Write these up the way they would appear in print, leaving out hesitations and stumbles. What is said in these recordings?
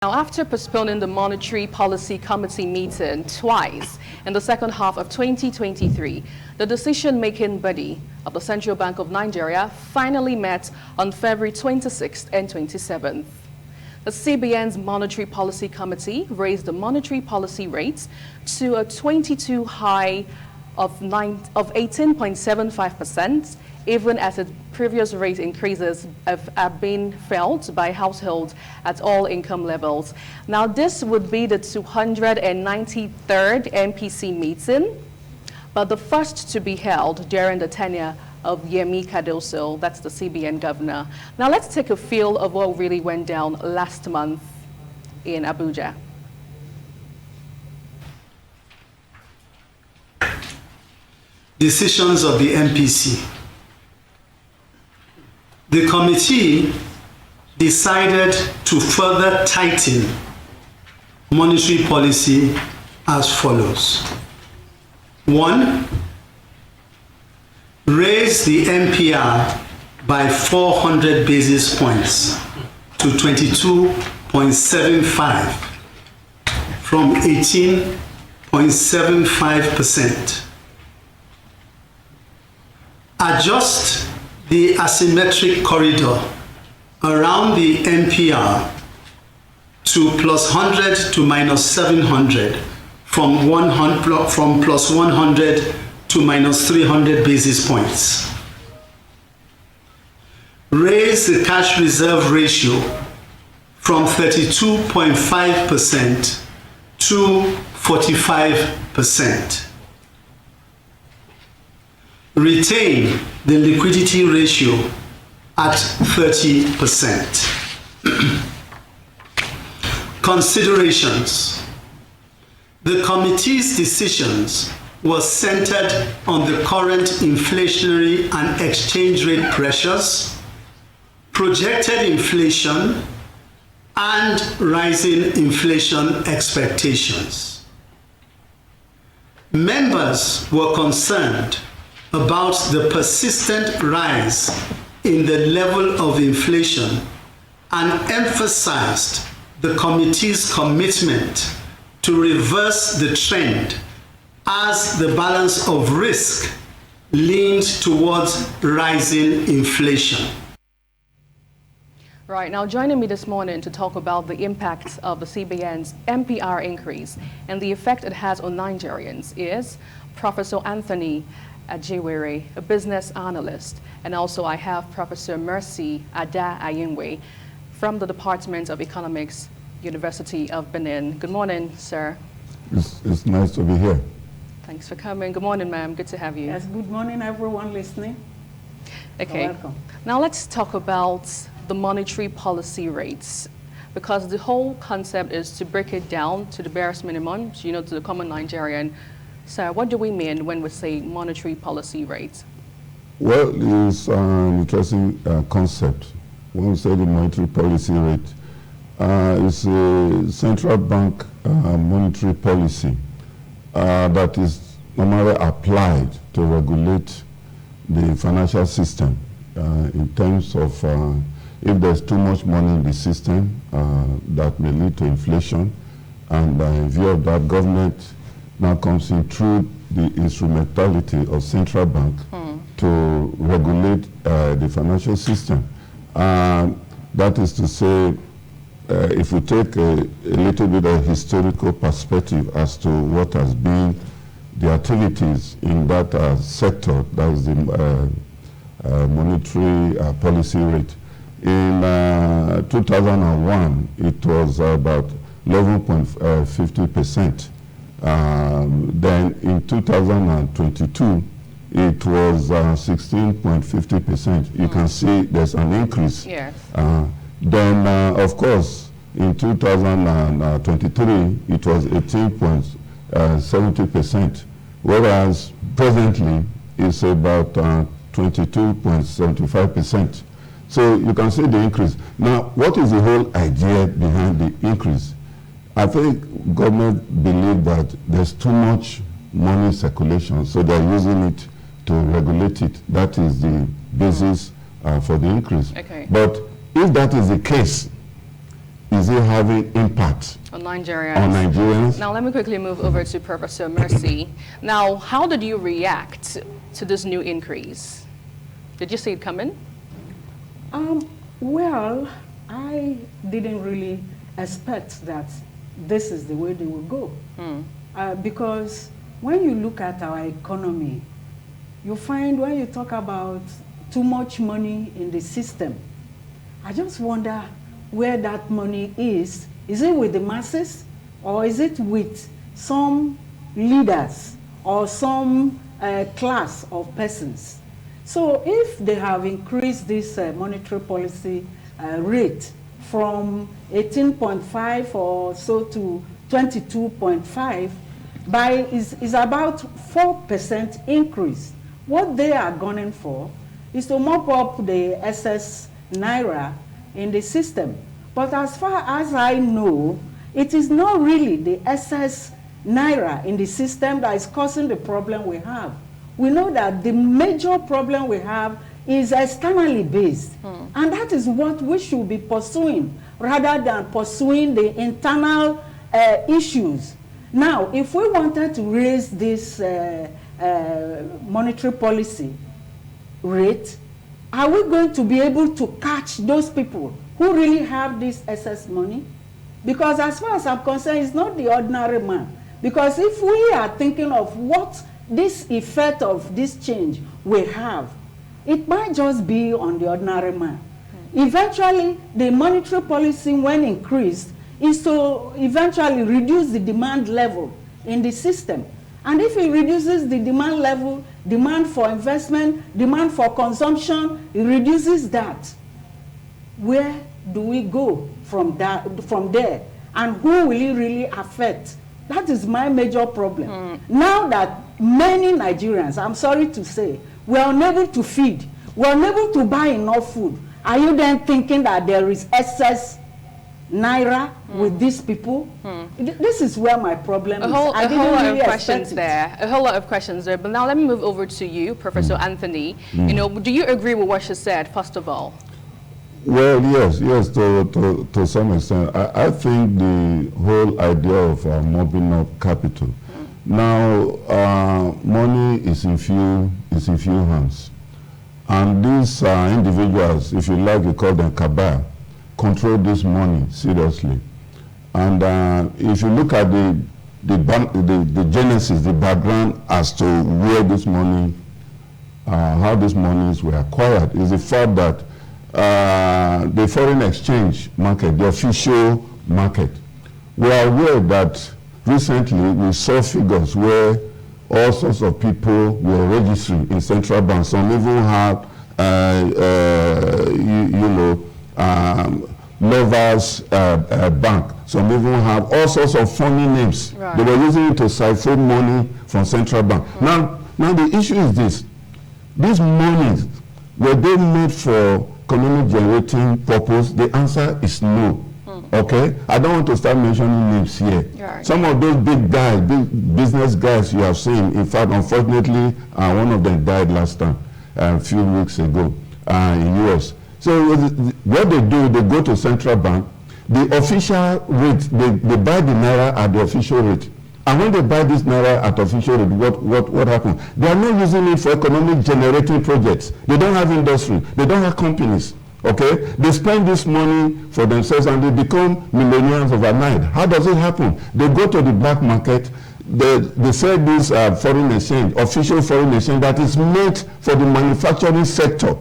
Now, after postponing the Monetary Policy Committee meeting twice in the second half of 2023, the decision-making body of the Central Bank of Nigeria finally met on February 26th and 27th. The CBN's Monetary Policy Committee raised the monetary policy rates to a 22 high of 18.75%, even as its previous rate increases have been felt by households at all income levels. Now, this would be the 293rd MPC meeting, but the first to be held during the tenure of Yemi Cardoso, that's the CBN governor. Now, let's take a feel of what really went down last month in Abuja. Decisions of the MPC. The committee decided to further tighten monetary policy as follows. 1. Raise the MPR by 400 basis points to 22.75 from 18.75%. Adjust the asymmetric corridor around the MPR to plus 100 to minus 700 from plus 100 to minus 300 basis points. Raise the cash reserve ratio from 32.5% to 45%. Retain the liquidity ratio at 30%. Considerations. The committee's decisions were centered on the current inflationary and exchange rate pressures, projected inflation, and rising inflation expectations. Members were concerned about the persistent rise in the level of inflation and emphasized the committee's commitment to reverse the trend as the balance of risk leaned towards rising inflation. Right, now joining me this morning to talk about the impact of the CBN's MPR increase and the effect it has on Nigerians is Professor Anthony Ajiwere, a business analyst, and also I have Professor Mercy Ada Ayinwe from the Department of Economics, University of Benin. Good morning, sir. It's nice to be here. Thanks for coming. Good morning, ma'am. Good to have you. Yes, good morning, everyone listening. Okay. You're welcome. Now let's talk about the monetary policy rates, because the whole concept is to break it down to the barest minimum, to the common Nigerian. So what do we mean when we say monetary policy rates? Well, it's an interesting concept. When we say the monetary policy rate, it's a central bank monetary policy that is normally applied to regulate the financial system in terms of if there's too much money in the system that may lead to inflation, and in view of that, government now comes in through the instrumentality of central bank to regulate the financial system. That is to say, if we take a little bit of historical perspective as to what has been the activities in that sector, that is the monetary policy rate. In 2001, it was about 11.50%. Then in 2022, it was 16.50%. You can see there's an increase. Yes. Then, of course, in 2023, it was 18.70%, whereas presently it's about 22.75%. So you can see the increase. Now, what is the whole idea behind the increase? I think government believe that there's too much money circulation, so they're using it to regulate it. That is the basis for the increase. Okay. But if that is the case, is it having impact on Nigerians? On Nigerians? Now, let me quickly move over to Professor Mercy. Now, how did you react to this new increase? Did you see it coming? Well, I didn't really expect that this is the way they will go. Because when you look at our economy, you find when you talk about too much money in the system, I just wonder where that money is. Is it with the masses, or is it with some leaders or some class of persons? So if they have increased this monetary policy rate from 18.5 or so to 22.5, is about 4% increase. What they are gunning for is to mop up the excess naira in the system. But as far as I know, it is not really the excess naira in the system that is causing the problem we have. We know that the major problem we have is externally based. And that is what we should be pursuing rather than pursuing the internal issues. Now, if we wanted to raise this monetary policy rate, are we going to be able to catch those people who really have this excess money? Because as far as I'm concerned, it's not the ordinary man. Because if we are thinking of what this effect of this change will have, it might just be on the ordinary man. Eventually, the monetary policy, when increased, is to eventually reduce the demand level in the system. And if it reduces the demand level, demand for investment, demand for consumption, it reduces that. Where do we go from there? And who will it really affect? That is my major problem. Now that many Nigerians, I'm sorry to say, were unable to feed, were unable to buy enough food, are you then thinking that there is excess naira with these people? This is where my problem is. A whole lot of questions there. A whole lot of questions there. But now let me move over to you, Professor Anthony. You know, do you agree with what she said, first of all? Well, yes, to some extent. I think the whole idea of mobbing up capital. Now, money is in few hands. And these individuals, if you like, you call them cabal, control this money seriously. And if you look at the genesis, the background as to where this money, how these monies were acquired, is the fact that the foreign exchange market, the official market, we are aware that recently we saw figures where all sorts of people were registering in central banks. Some even had, Lovers Bank. Some even have all sorts of funny names. Right. They were using it to siphon money from central bank. Now the issue is this. These monies, were they made for economic generating purpose? The answer is no. Okay? I don't want to start mentioning names here. Right. Some of those big guys, big business guys you have seen, in fact, unfortunately, one of them died last time, a few weeks ago, in US. So what they do, they go to central bank, the official rate, they buy the naira at the official rate. And when they buy this naira at official rate, what happens? They are not using it for economic generating projects. They don't have industry. They don't have companies. Okay? They spend this money for themselves and they become millionaires overnight. How does it happen? They go to the black market. They sell this foreign exchange, official foreign exchange that is made for the manufacturing sector,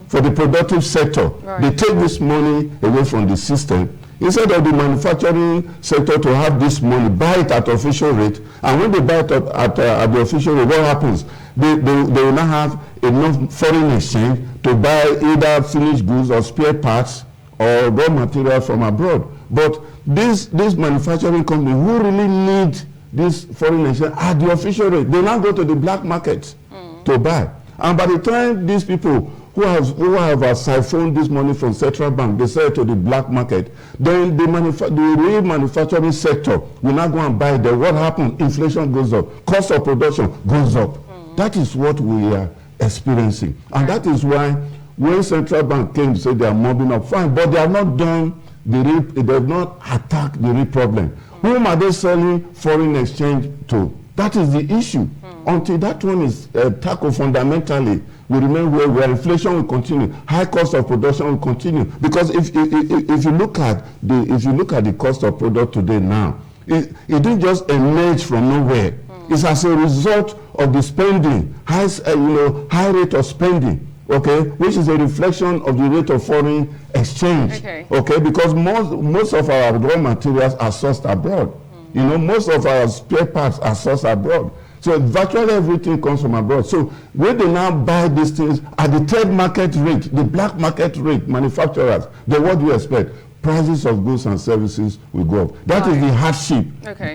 for the productive sector. Right. They take this money away from the system. Instead of the manufacturing sector to have this money, buy it at official rate, and when they buy it at the official rate, what happens? They will not have enough foreign exchange to buy either finished goods or spare parts or raw material from abroad. But these manufacturing companies who really need this foreign exchange at the official rate, they now go to the black market to buy. And by the time these people who have siphoned this money from central bank, they sell it to the black market, then the real manufacturing sector will not go and buy them. What happens? Inflation goes up. Cost of production goes up. That is what we are experiencing. And that is why when central bank came to say they are mobbing up, fine, but they are not done they have not attacked the real problem. Whom are they selling foreign exchange to? That is the issue. Until that one is tackled fundamentally, we remain where inflation will continue, high cost of production will continue. Because if you look at the cost of product today now, it didn't just emerge from nowhere. It's as a result of the spending, high rate of spending, okay, which is a reflection of the rate of foreign exchange, okay, because most of our raw materials are sourced abroad. Most of our spare parts are sourced abroad. So virtually everything comes from abroad. So when they now buy these things at the third market rate, the black market rate, manufacturers, then what do you expect? Prices of goods and services will go up. That is the hardship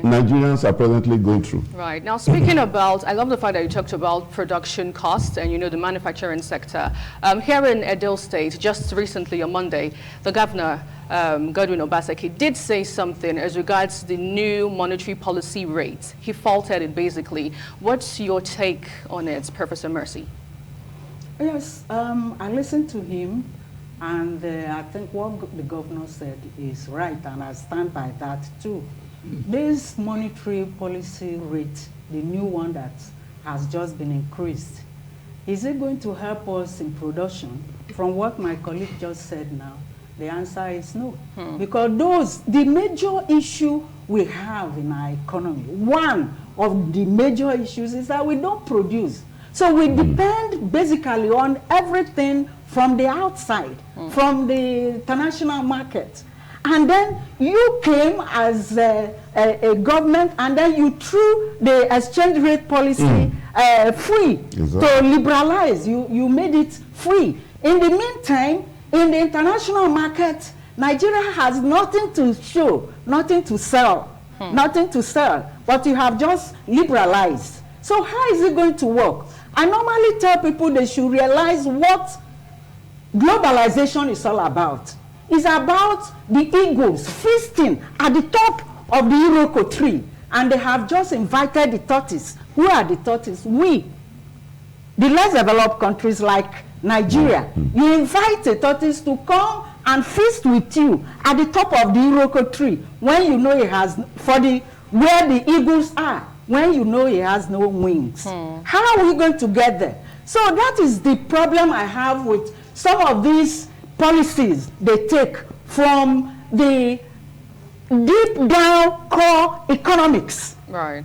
Nigerians are presently going through. Right. Now, speaking about, I love the fact that you talked about production costs and, the manufacturing sector. Here in Edo State, just recently on Monday, the governor, Godwin Obaseki, did say something as regards the new monetary policy rate. He faulted it, basically. What's your take on it, Professor Mercy? Yes, I listened to him. And I think what the governor said is right, and I stand by that too. This monetary policy rate, the new one that has just been increased, is it going to help us in production? From what my colleague just said now, the answer is no. Because the major issue we have in our economy, one of the major issues is that we don't produce. So we depend basically on everything from the outside, from the international market. And then you came as a government, and then you threw the exchange rate policy free to liberalize. You made it free. In the meantime, in the international market, Nigeria has nothing to show, nothing to sell, nothing to sell, but you have just liberalized. So how is it going to work? I normally tell people they should realize what globalization is all about. It's about the eagles feasting at the top of the Iroko tree, and they have just invited the tortoise. Who are the tortoise? We, the less developed countries like Nigeria. You invite a tortoise to come and feast with you at the top of the Iroko tree when you know it has, where the eagles are, when you know it has no wings. How are we going to get there? So that is the problem I have with some of these policies they take from the deep down core economics. Right.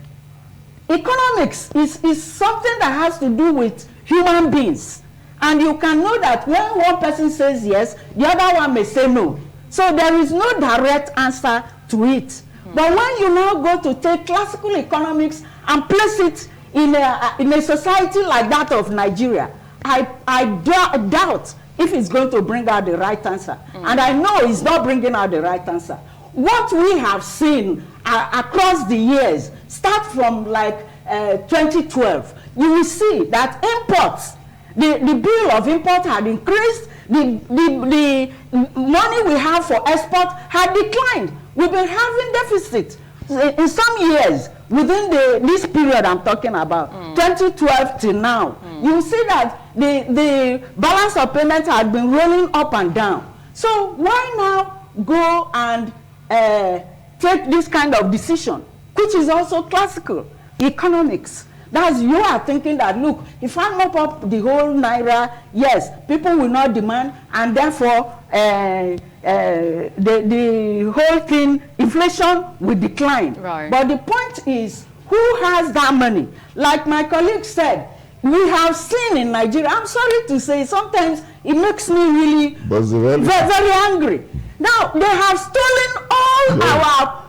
Economics is something that has to do with human beings. And you can know that when one person says yes, the other one may say no. So there is no direct answer to it. But when you now go to take classical economics and place it in a society like that of Nigeria, I doubt if it's going to bring out the right answer. And I know it's not bringing out the right answer. What we have seen across the years, start from like 2012, you will see that imports, the bill of import had increased, the money we have for export had declined. We've been having deficit in some years within this period I'm talking about, 2012 till now. You see that the balance of payments had been rolling up and down. So why now go and take this kind of decision, which is also classical economics? That's, you are thinking that, look, if I mop up the whole Naira, yes, people will not demand, and therefore the whole thing, inflation will decline. Right. But the point is, who has that money? Like my colleague said, we have seen in Nigeria, I'm sorry to say, sometimes it makes me really very angry. Now, they have stolen all our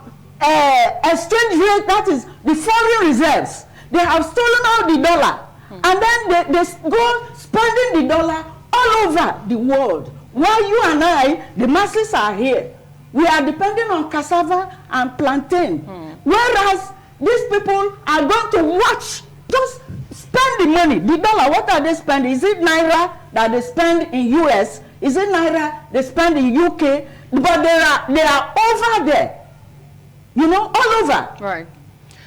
exchange rate, that is the foreign reserves. They have stolen all the dollar. And then they go spending the dollar all over the world. While you and I, the masses are here. We are depending on cassava and plantain. Whereas these people are going to watch, just spend the money, the dollar. What are they spending? Is it Naira that they spend in US? Is it Naira they spend in UK? But they are over there, you know, all over. Right.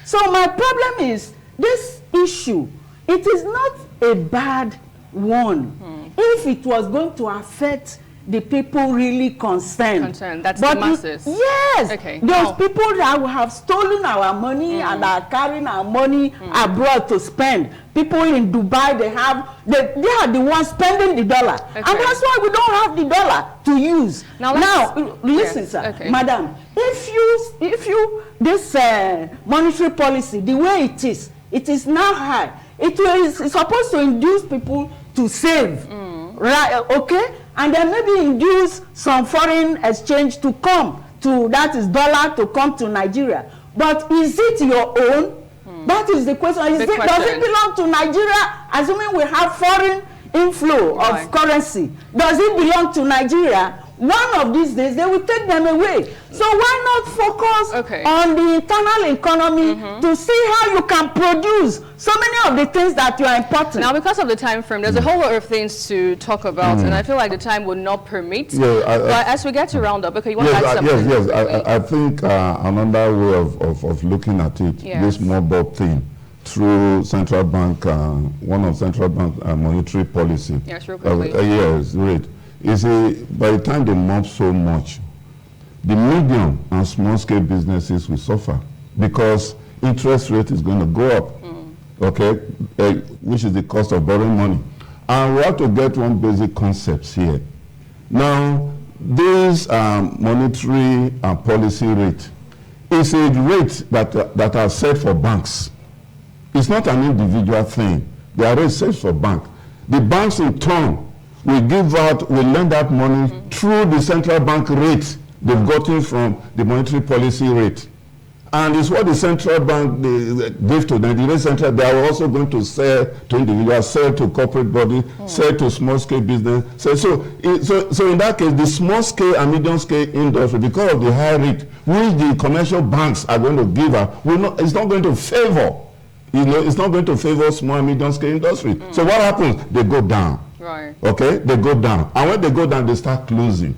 So my problem is, this issue, it is not a bad one. If it was going to affect the people really concerned. That's but the masses. Yes. Okay. Those people that have stolen our money and are carrying our money abroad to spend. People in Dubai, they are the ones spending the dollar. Okay. And that's why we don't have the dollar to use. Now listen, yes. sir, Okay. madam, if you this monetary policy, the way it is now high. It's supposed to induce people to save, right? Okay, and then maybe induce some foreign exchange to come to, that is dollar, to come to Nigeria. But is it your own? That is the question. Does it belong to Nigeria? Assuming we have foreign inflow of currency, does it belong to Nigeria? One of these days, they will take them away. So why not focus on the internal economy to see how you can produce so many of the things that you are important? Now, because of the time frame, there's a whole lot of things to talk about, and I feel like the time would not permit. But as we get to round up, okay, you want to add something? Yes. I think another way of looking at it, this mobile thing, through central bank, one of central bank monetary policy. Yes, real quickly. Yes, right. You see, by the time they mop so much, the medium and small-scale businesses will suffer because interest rate is going to go up, okay, which is the cost of borrowing money. And we have to get one basic concept here. Now, this monetary policy rate is a rate that are set for banks. It's not an individual thing. They are rates set for bank. The banks in turn will lend out money through the central bank rate they've gotten from the monetary policy rate. And it's what the central bank they give to them. The central, they are also going to sell to individuals, sell to corporate bodies, sell to small-scale business. So in that case, the small-scale and medium-scale industry, because of the high rate, which the commercial banks are going to give out, it's not going to favor. It's not going to favor small and medium-scale industry. So what happens? They go down. Right. Okay, they go down, and when they go down, they start closing.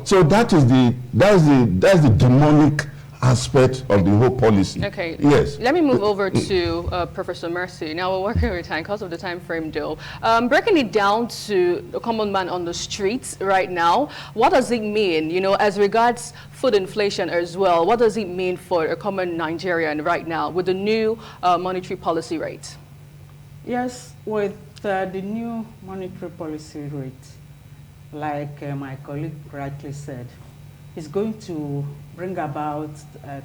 So that's the demonic aspect of the whole policy. Okay. Yes. Let me move over to Professor Mercy. Now we're working over time because of the time frame, though. Breaking it down to the common man on the streets right now, what does it mean? As regards food inflation as well, what does it mean for a common Nigerian right now with the new monetary policy rate? Yes, with the new monetary policy rate, like my colleague rightly said, is going to bring about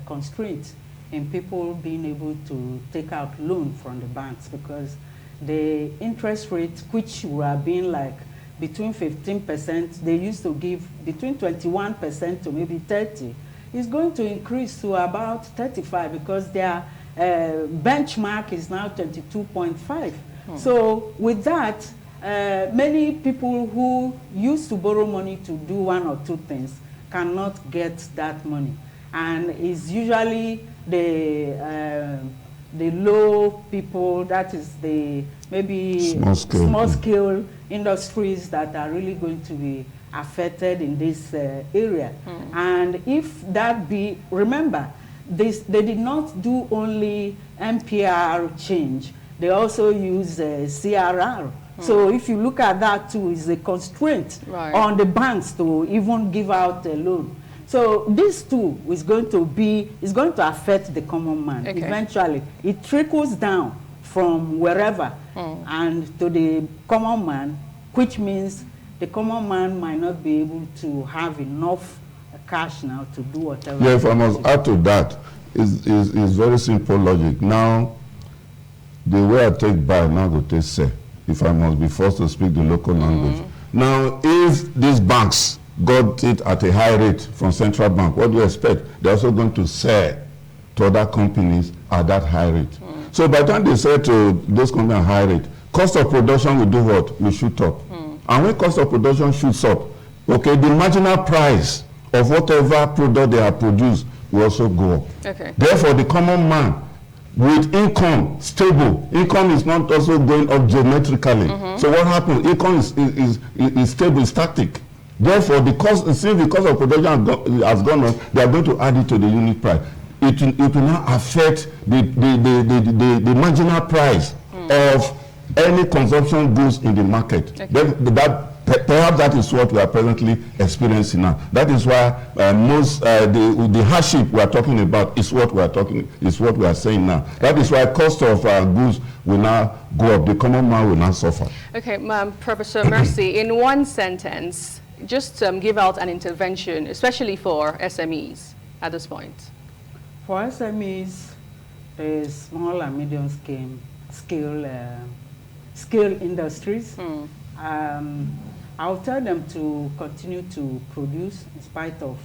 constraints in people being able to take out loan from the banks, because the interest rate, which were being like between 15%, they used to give between 21% to maybe 30%, is going to increase to about 35%, because their benchmark is now 22.5%. So with that, many people who used to borrow money to do one or two things cannot get that money, and it's usually the low people, that is the maybe small scale industries that are really going to be affected in this area. And if that be, remember, they did not do only MPR change, they also use CRR. So if you look at that too, is a constraint on the banks to even give out a loan. So this too is going to affect the common man. Eventually, it trickles down from wherever and to the common man, which means the common man might not be able to have enough cash now to do whatever. Yeah, if I must add to that, is very simple logic. Now, the way I take buy, now go take sell, if I must be forced to speak the local language. Now, if these banks got it at a high rate from central bank, what do you expect? They're also going to sell to other companies at that high rate. So by the time they sell to those companies at high rate, cost of production will do what? Will shoot up. And when cost of production shoots up, okay, the marginal price of whatever product they have produced will also go up. Therefore, the common man with income stable, income is not also going up geometrically. So what happens? Income is stable, static. Therefore, since the cost of production has gone up, they are going to add it to the unit price. It will now affect the marginal price of any consumption goods in the market. That Perhaps that is what we are presently experiencing now. That is why the hardship we are talking about is what we are saying now. That is why cost of goods will now go up. The common man will now suffer. Okay, Professor Mercy, in one sentence, just give out an intervention, especially for SMEs at this point. For SMEs, small and medium scale industries, I'll tell them to continue to produce in spite of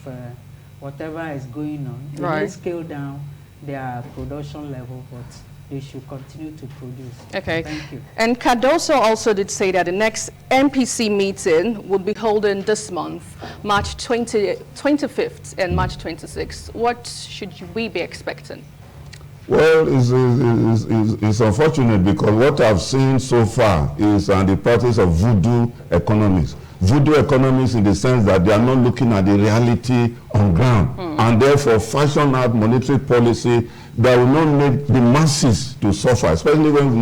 whatever is going on. They may scale down their production level, but they should continue to produce. Okay. Thank you. And Cardoso also did say that the next MPC meeting would be holding this month, March 25th and March 26th. What should we be expecting? Well, it's unfortunate because what I've seen so far is the practice of voodoo economics. Voodoo economics in the sense that they are not looking at the reality on ground and therefore fashion out monetary policy that will not make the masses to suffer, especially when we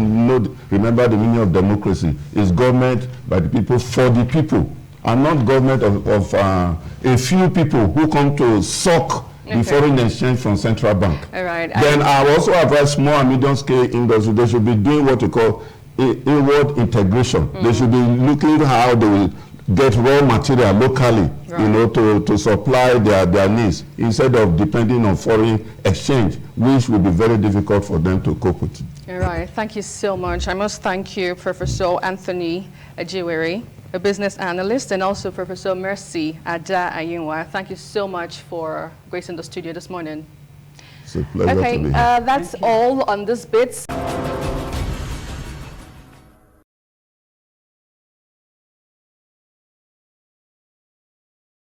remember the meaning of democracy is government by the people for the people and not government of a few people who come to suck the foreign exchange from central bank. All right. Then I also advise small and medium scale industry. They should be doing what you call inward integration. They should be looking at how they will get raw material locally, you know, to supply their needs instead of depending on foreign exchange, which will be very difficult for them to cope with. All right. Thank you so much. I must thank you, Professor Anthony Ajiwere, a business analyst, and also Professor Mercy Ada Ayinwa. Thank you so much for gracing the studio this morning. It's a pleasure to be here. That's all on this bit.